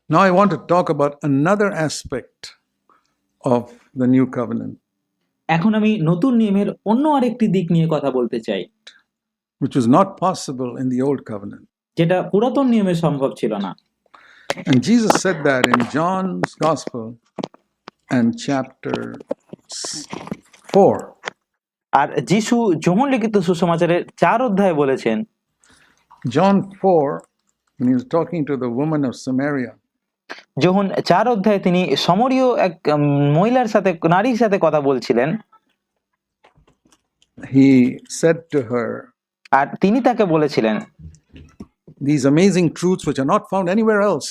Now I want to talk about another aspect of the new covenant, এখন আমি নতুন নিয়মের অন্য আরেকটি দিক নিয়ে কথা বলতে চাই, which was not possible in the old covenant. যেটা পুরাতন নিয়মে সম্ভব ছিল না। And Jesus said that in John's Gospel and chapter 4. আর যিশু যোহন লিখিত সুসমাচারের 4 অধ্যায়ে বলেছেন, John 4, when he was talking to the woman of Samaria, যোহন 4 অধ্যায়ে তিনি সমরীয় এক নারীর সাথে কথা বলছিলেন। he said to her আর তিনি তাকে বলেছিলেন these amazing truths which are not found anywhere else.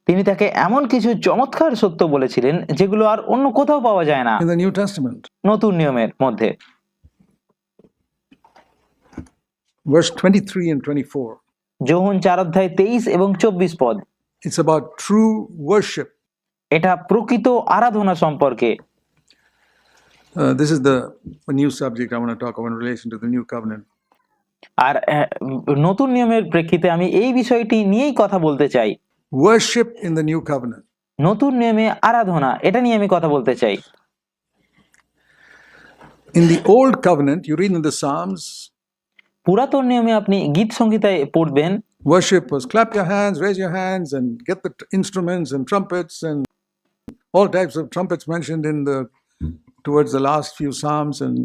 তিনি তাকে এমন কিছু চমৎকার সত্য বলেছিলেন যেগুলো আর অন্য কোথাও পাওয়া যায় না In the New Testament. নতুন নিয়মের মধ্যে। Verse 23 and 24. যোহন 4 অধ্যায় 23 এবং 24 পদ। It's about true worship. এটা প্রকৃত আরাধনা সম্পর্কে। This is the new subject I want to talk about in relation to the new covenant. আর নতুন নিয়মের প্রেক্ষিতে আমি এই বিষয়টি নিয়েই কথা বলতে চাই। Worship in the new covenant. নতুন নিয়মে আরাধনা, এটা নিয়ে আমি কথা বলতে চাই। In the old covenant, you read in the Psalms, পুরাতন নিয়মে আপনি গীত সংহিতায় পড়বেন, worship was clap your hands, raise your hands, and get the instruments and trumpets and all types of trumpets mentioned in towards the last few Psalms. And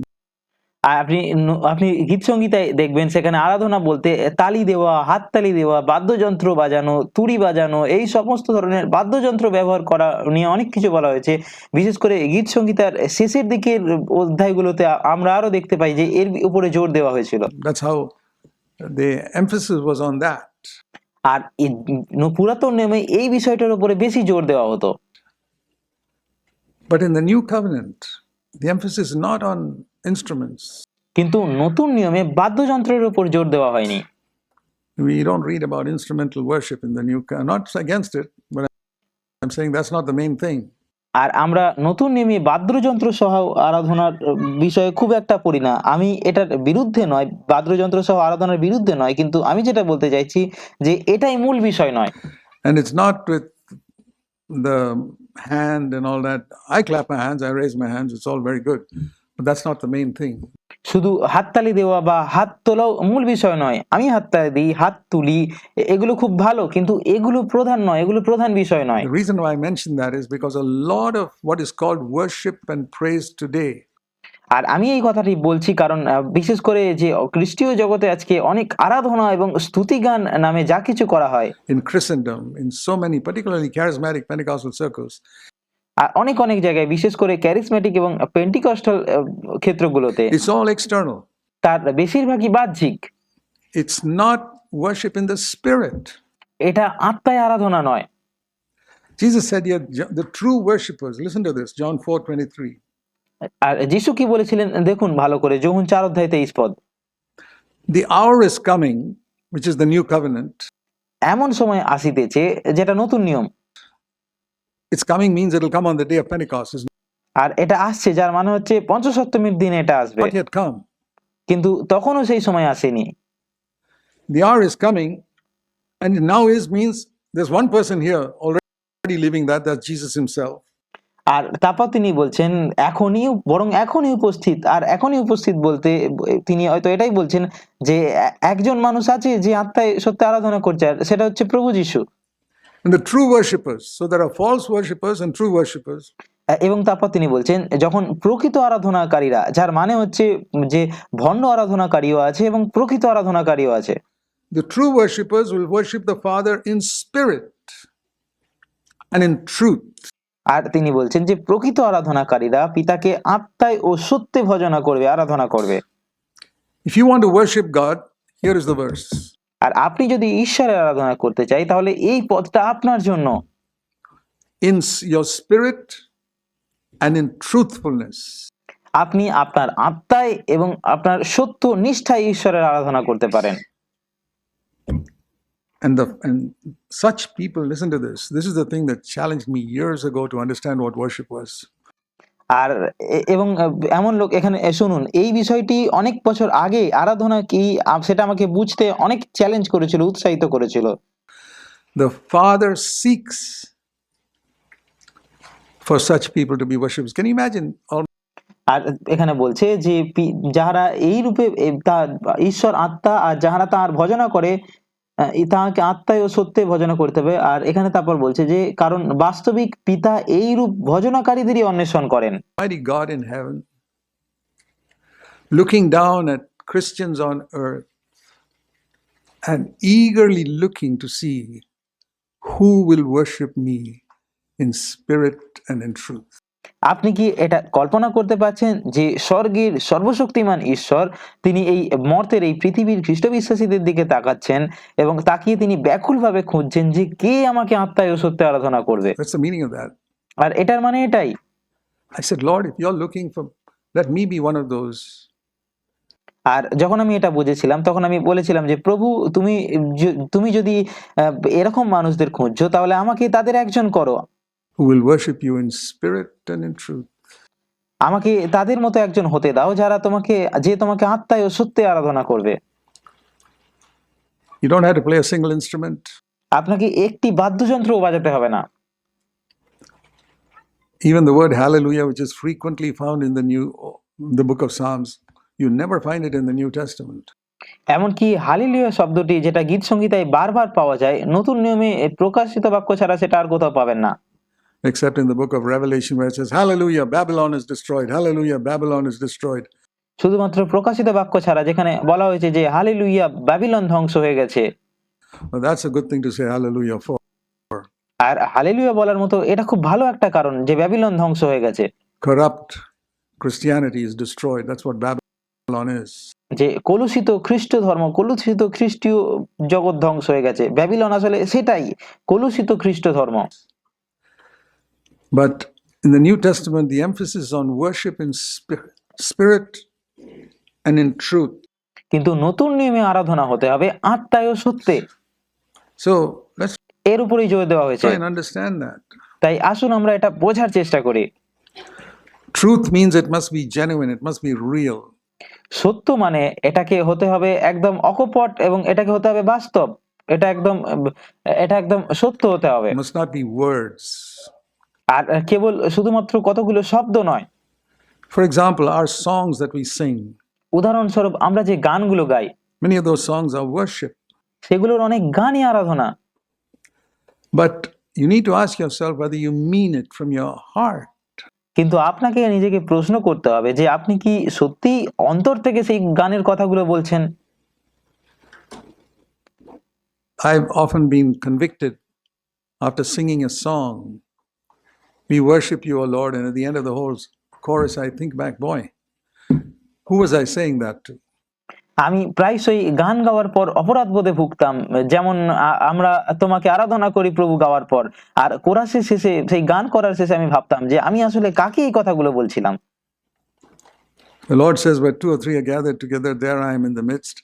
আপনি গীত সংহিতায় দেখবেন সেখানে আরাধনা বলতে তালি দেওয়া, হাততালি দেওয়া, বাদ্যযন্ত্র বাজানো, তুড়ি বাজানো, এই সমস্ত ধরনের বাদ্যযন্ত্র ব্যবহার করা নিয়ে অনেক কিছু বলা হয়েছে। বিশেষ করে গীত সংহিতার শেষের দিকের অধ্যায়গুলোতে আমরা আরো দেখতে পাই যে এর উপরে জোর দেওয়া হয়েছিল। That's how the emphasis was on that. আর পুরাতন নিয়মে এই বিষয়টার উপরে বেশি জোর দেওয়া হতো। But in the new covenant, the emphasis is not on instruments. কিন্তু নতুন নিয়মে বাদ্যযন্ত্রের উপর জোর দেওয়া হয়নি। We don't read about instrumental worship in the new covenant. Not against it, but I'm saying that's not the main thing. আর আমরা নতুন নিয়মে বাদ্যযন্ত্র সহ আরাধনার বিষয়ে খুব একটা পড়ি না। আমি এটার বিরুদ্ধে নয়, বাদ্যযন্ত্র সহ আরাধনার বিরুদ্ধে নয়, কিন্তু আমি যেটা বলতে চাইছি যে এটাই মূল বিষয় নয়। And it's not with the hand and all that. I clap my hands, I raise my hands, it's all very good. But that's not the main thing. শুধু হাততালি দেওয়া বা হাত তোলাও মূল বিষয় নয়। আমি হাততালি দিই, হাত তুলি, এগুলো খুব ভালো, কিন্তু এগুলো প্রধান নয়, এগুলো প্রধান বিষয় নয়। The reason why I mention that is because a lot of what is called worship and praise today, আর আমি এই কথাটি বলছি কারণ বিশেষ করে যে খ্রিস্টীয় জগতে আজকে অনেক আরাধনা এবং স্তুতিগান নামে যা কিছু করা হয় in Christendom, in so many, particularly charismatic Pentecostal circles, আর অনেক জায়গায় বিশেষ করে ক্যারিসমেটিক এবং পেন্টিকস্টাল ক্ষেত্রগুলোতে it's all external. তার বেশিরভাগই বাহ্যিক। It's not worship in the spirit. এটা আত্মায় আরাধনা নয়। Jesus said here, the true worshippers, listen to this, John 4:23. আর যিশু কি বলেছিলেন দেখুন ভালো করে, যোহন 4 অধ্যায় 23 পদ। The hour is coming, which is the new covenant. এমন সময় আসিতেছে যেটা নতুন নিয়ম। It's coming means it'll come on the day of Pentecost. It's আর এটা আসছে যার মানে হচ্ছে পঞ্চসপ্তমীর দিনে এটা আসবে, not yet come. কিন্তু তখনও সেই সময় আসেনি। The hour is coming, and now is means there's one person here already living that, that's Jesus himself. আর তারপর তিনি বলছেন এখনই উপস্থিত। আর এখনই উপস্থিত বলতে তিনি হয়তো এটাই বলছেন যে একজন মানুষ আছে যে আত্মায় সত্যি আরাধনা করছে, আর সেটা হচ্ছে প্রভু যিশু। And the true worshippers, so there are false worshippers and true worshippers. এবং তারপর তিনি বলছেন যখন প্রকৃত আরাধনাকারীরা, যার মানে হচ্ছে যে ভণ্ড আরাধনাকারীও আছে এবং প্রকৃত আরাধনাকারীও আছে। The true worshippers will worship the Father in spirit and in truth. আর তিনি বলছেন যে প্রকৃত আরাধনাকারীরা পিতাকে আত্মায় ও সত্যে ভজনা করবে, আরাধনা করবে। If you want to worship God, here is the verse. আর আপনি যদি ঈশ্বরের আরাধনা করতে চাই তাহলে এই পথটা আপনার জন্য। In your spirit and in truthfulness. আপনি আপনার আত্মায় এবং আপনার সত্য নিষ্ঠায় ঈশ্বরের আরাধনা করতে পারেন। And such people, listen to this. This is the thing that challenged me years ago to understand what worship was. আর এবং এমন লোক এখানে শুনুন, এই বিষয়টি অনেক বছর আগে আরাধনা কি সেটা আমাকে বুঝতে অনেক চ্যালেঞ্জ করেছিল, উৎসাহিত করেছিল। The Father seeks for such people to be worshipped. Can you imagine? আর এখানে বলছে যে যাহারা এই রূপে ঈশ্বর আত্মা আর যাহারা তাহার ভজনা করে তাহাকে আত্মায় ও সত্যে ভজনা করতে হবে। আর এখানে তারপর বলছে যে কারণ বাস্তবিক পিতা এই রূপ ভজনাকারীদেরই অন্বেষণ করেন। Mighty God in heaven, looking down at Christians on earth and eagerly looking to see who will worship me in spirit and in truth. আপনি কি এটা কল্পনা করতে পারছেন যে স্বর্গের সর্বশক্তিমান ঈশ্বর তিনি এই মর্তের এই পৃথিবীর খ্রিস্ট বিশ্বাসীদের দিকে তাকাচ্ছেন এবং তাকিয়ে তিনি ব্যাকুলভাবে খুঁজছেন যে কে আমাকে আত্মায় ও সত্যে আরাধনা করবে। That's the meaning of that. আর এটার মানে এটাই। I said, Lord, if you're looking for, let me be one of those. আর যখন আমি এটা বুঝেছিলাম তখন আমি বলেছিলাম যে প্রভু তুমি যদি এরকম মানুষদের খুঁজছো তাহলে আমাকে তাদের একজন করো, who will worship you in spirit and in truth. আমাকে তাদের মতো একজন হতে দাও যারা তোমাকে আত্মায় ও সত্যে আরাধনা করবে। You don't have to play a single instrument. আপনাকে একটি বাদ্যযন্ত্রও বাজাতে হবে না। Even the word hallelujah, which is frequently found in the book of Psalms, you never find it in the New Testament. এমনকি হালেলুয়া শব্দটি যেটা গীত সংহিতায় বারবার পাওয়া যায়, নতুন নিয়মে প্রকাশিত বাক্য ছাড়া সেটা আর কোথাও পাবেন না। Except in the book of Revelation where it says, hallelujah, Babylon is destroyed. Hallelujah, Babylon is destroyed. শুধুমাত্র প্রকাশিত বাক্য ছাড়া যেখানে বলা হয়েছে যে হালেলুয়া বাবিলন ধ্বংস হয়ে গেছে। Well, that's a good thing to say hallelujah for. আর হালেলুয়া বলার মতো এটা খুব ভালো একটা কারণ যে বাবিলন ধ্বংস হয়ে গেছে। Corrupt Christianity is destroyed. That's what Babylon is. যে কলুষিত খ্রিস্ট ধর্ম, কলুষিত খ্রিস্টীয় জগৎ ধ্বংস হয়ে গেছে। ব্যাবিলন আসলে সেটাই, কলুষিত খ্রিস্ট ধর্ম। But in the New Testament, the emphasis is on worship in spirit and in truth. কিন্তু নতুন নিয়মে আরাধনা হতে হবে আত্মায় ও সত্যে। So let's এর উপরেই জোর দেওয়া হয়েছে। try and understand that. তাই আসুন আমরা এটা বোঝার চেষ্টা করি। Truth means it must be genuine, it must be real. সত্য মানে এটাকে হতে হবে একদম অকপট এবং এটাকে হতে হবে বাস্তব। এটা একদম সত্য হতে হবে। It must not be words. আর কেবল শুধুমাত্র কতগুলো শব্দ নয়। For example, our songs that we sing, উদাহরণস্বরূপ আমরা যে গানগুলো গাই, many of those songs are worship. সেগুলোর অনেক গানই আরাধনা। But you need to ask yourself whether you mean it from your heart. কিন্তু আপনাকে নিজেকে প্রশ্ন করতে হবে যে আপনি কি সত্যি অন্তর থেকে সেই গানের কথাগুলো বলছেন। I've often been convicted after singing a song, we worship you, O Lord, and at the end of the whole chorus I think back, boy, who was I saying that to? আমি প্রায়শই গান গাওয়ার পর অপরাধ বোধে ভুগতাম, যেমন আমরা তোমাকে আরাধনা করি প্রভু গাওয়ার পর, আর কোরাসের শেষে সেই গান করার শেষে আমি ভাবতাম যে আমি আসলে কাকে এই কথাগুলো বলছিলাম। The Lord says, where two or three are gathered together, there I am in the midst.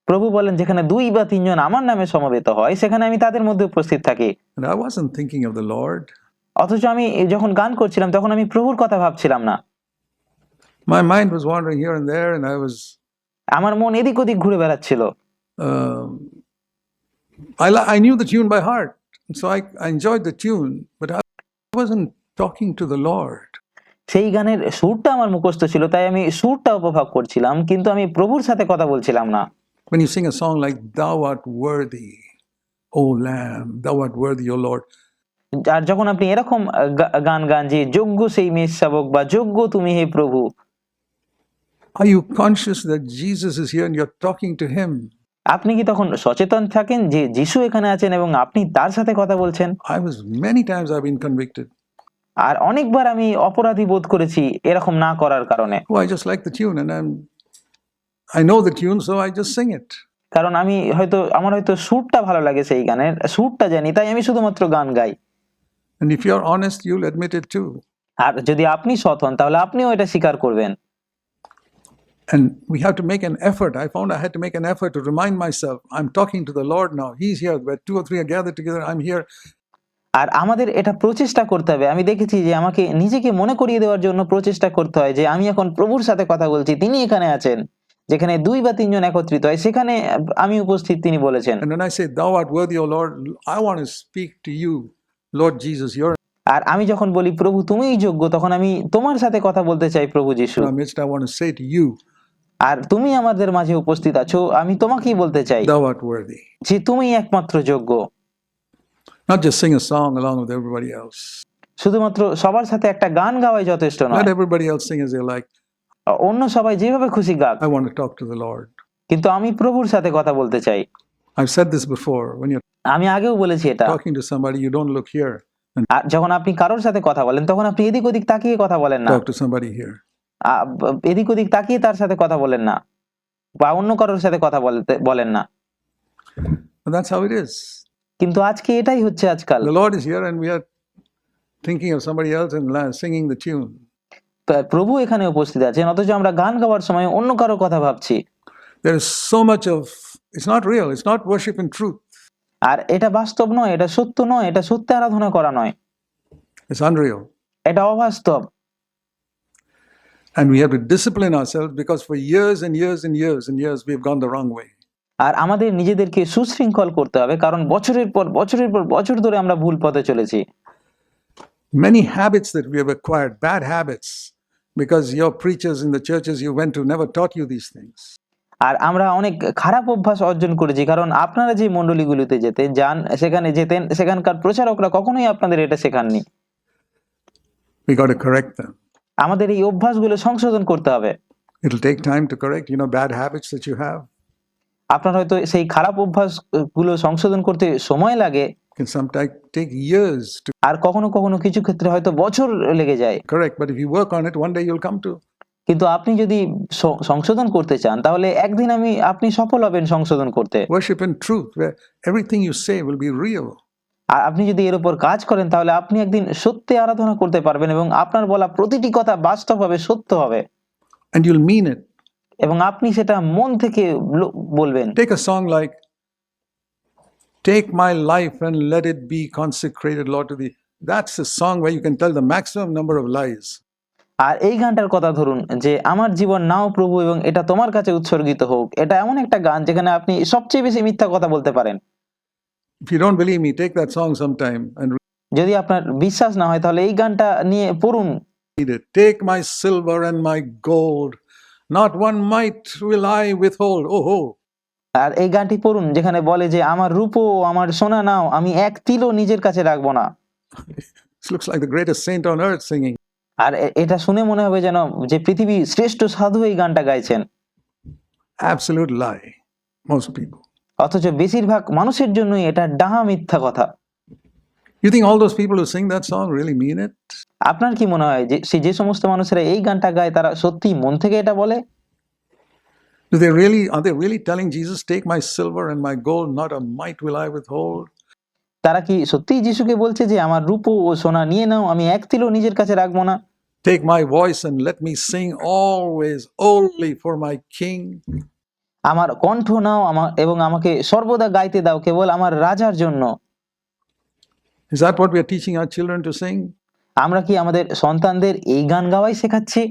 প্রভু বলেন যেখানে 2 বা 3 জন আমার নামে সমবেত হয় সেখানে আমি তাদের মধ্যে উপস্থিত থাকি। And I wasn't thinking of the Lord. অথচ আমি যখন গান করছিলাম তখন আমি প্রভুর কথা ভাবছিলাম না। My mind was wandering here and there, and আমার মন এদিক ওদিক ঘুরে বেড়াচ্ছিল। I knew the tune by heart, so I enjoyed the tune, but I wasn't talking to the Lord. সেই গানের সুরটা আমার মুখস্থ ছিল, তাই আমি সুরটা উপভোগ করছিলাম, কিন্তু আমি প্রভুর সাথে কথা বলছিলাম না। When you sing a song like "Thou art worthy, O Lamb, Thou art worthy, O Lord," আর যখন আপনি এরকম গান গান যে যোগ্য সেই মেষ শাবক বা যোগ্য তুমি হে প্রভু, are you conscious that Jesus is here and you're talking to him? আপনি কি তখন সচেতন থাকেন যে যিশু এখানে আছেন এবং আপনি তার সাথে কথা বলছেন? Many times I've been convicted. আর অনেকবার আমি অপরাধী বোধ করেছি এরকম না করার কারণে। Oh, I just like the tune and I know the tune, so I just sing it. কারণ আমার হয়তো সুরটা ভালো লাগে, সেই গানের সুরটা জানি, তাই আমি শুধুমাত্র গান গাই। And if you're honest, you'll admit it too. আর যদি আপনি সৎ হন তাহলে আপনিও এটা স্বীকার করবেন। And we have to make an effort. I found I had to make an effort to remind myself, I'm talking to the Lord now. He's here. Where 2 or 3 are gathered together, I'm here. আর আমাদের এটা প্রচেষ্টা করতে হবে। আমি দেখেছি যে আমাকে নিজেকে মনে করিয়ে দেওয়ার জন্য প্রচেষ্টা করতে হয় যে আমি এখন প্রভুর সাথে কথা বলছি, তিনি এখানে আছেন। যেখানে 2 বা 3 জন একত্রিত হয় সেখানে আমি উপস্থিত, তিনি বলেছেন। And when I say, Thou art worthy, O Lord, I want to speak to you, Lord Jesus. You're আর আমি যখন বলি প্রভু তুমিই যোগ্য, তখন আমি তোমার সাথে কথা বলতে চাই প্রভু যিশু। in our midst. I want to say to you, আর তুমি আমাদের মাঝে উপস্থিত আছো, আমি তোমাকেই বলতে চাই Thou art worthy. যে তুমিই একমাত্র যোগ্য। Not just sing a song along with everybody else. শুধুমাত্র সবার সাথে একটা গান গাওয়াই যথেষ্ট নয়, Let everybody else sing as they like. অন্য সবাই যেভাবে খুশি গাক, I want to talk to the Lord. কিন্তু আমি প্রভুর সাথে কথা বলতে চাই। I've said this before. When you're আমি আগেও বলেছি এটা। talking to somebody, you don't look here and আর যখন আপনি কারোর সাথে কথা বলেন তখন আপনি এদিক ওদিক তাকিয়ে কথা বলেন না, talk to somebody here. এদিক ওদিক তাকিয়ে তার সাথে কথা বলেন না, বা অন্য কারোর সাথে কথা বলেন না। And that's how it is. কিন্তু আজকে এটাই হচ্ছে আজকাল। The Lord is here and we are thinking of somebody else and singing the tune. প্রভু এখানে উপস্থিত আছেন, অথচ আমরা গান গাওয়ার সময় অন্য কারো কথা ভাবছি। There is so much of, it's not real, it's not worship in truth, আর এটা বাস্তব নয়, এটা সত্য নয়, এটা সত্যি আরাধনা করা নয়, it's unreal. এটা অবাস্তব। And we have to discipline ourselves because for years and years and years and years we've gone the wrong way. আর আমাদের নিজেদেরকে সুশৃঙ্খল করতে হবে, কারণ বছরের পর বছর ধরে আমরা ভুল পথে চলেছি। Many habits that we have acquired, bad habits, because your preachers in the churches you went to never taught you these things. আর আমরা অনেক খারাপ অভ্যাস অর্জন করেছি, কারণ আপনারা যে মণ্ডলীগুলিতে যেতেন সেখানকার প্রচারকরা কখনোই আপনাদের এটা শেখাননি। We got to correct them. আমাদের এই অভ্যাসগুলো সংশোধন করতে হবে। It'll take time to correct, bad habits that you have. আপনার হয়তো সেই খারাপ অভ্যাসগুলো সংশোধন করতে সময় লাগে, Can sometimes take years to আর কখনো কখনো কিছু ক্ষেত্রে হয়তো বছর লেগে যায়। correct, but if you work on it, one day you'll come to. কিন্তু আপনি যদি সংশোধন করতে চান তাহলে একদিন আপনি সফল হবেন সংশোধন করতে। Worship in truth, where everything you say will be real. আর আপনি যদি এর উপর কাজ করেন তাহলে আপনি একদিন সত্যি আরাধনা করতে পারবেন এবং আপনার বলা প্রতিটি কথা বাস্তব হবে, সত্য হবে, And you'll mean it. এবং আপনি সেটা মন থেকে বলবেন। Take a song like, Take my life and let it be consecrated, Lord, to thee. That's a song where you can tell the maximum number of lies. আর এই গানটার কথা ধরুন যে আমার জীবন নাও প্রভু এবং এটা তোমার কাছে উৎসর্গিত হোক, এটা এমন একটা গান যেখানে আপনি সবচেয়ে বেশি মিথ্যা কথা বলতে পারেন। If you don't believe me, take that song sometime and যদি আপনার বিশ্বাস না হয় তাহলে এই গানটা নিয়ে পড়ুন। read it. Take my silver and my gold, not one mite will I withhold. Oh. আর এই গানটি পড়ুন যেখানে বলে যে আমার রূপো আমার সোনা নাও, আমি এক তিলও নিজের কাছে রাখবো না। This looks like the greatest saint on earth singing. আর এটা শুনে মনে হবে যেন যে পৃথিবীর শ্রেষ্ঠ সাধু এই গানটা গাইছেন। Absolute lie, most people. অথচ বেশিরভাগ মানুষের জন্যই এটা ডাহা মিথ্যা কথা। You think all those people who sing that song really mean it? আপনার কি মনে হয় যে সমস্ত মানুষেরা এই গানটা গায় তারা সত্যি মন থেকে এটা বলে? Are they really telling Jesus, take my silver and my gold, not a mite will I withhold? তারা কি সত্যিই যিশুকে বলছে যে আমার রূপো ও সোনা নিয়ে নাও, আমি এক তিলও নিজের কাছে রাখবো না? Take my voice and let me sing always only for my King. আমার কণ্ঠ নাও এবং আমাকে সর্বদা গাইতে দাও কেবল আমার রাজার জন্য। Is that what we are teaching our children to sing? আমরা কি আমাদের সন্তানদের এই গান গাওয়াই শেখাচ্ছি?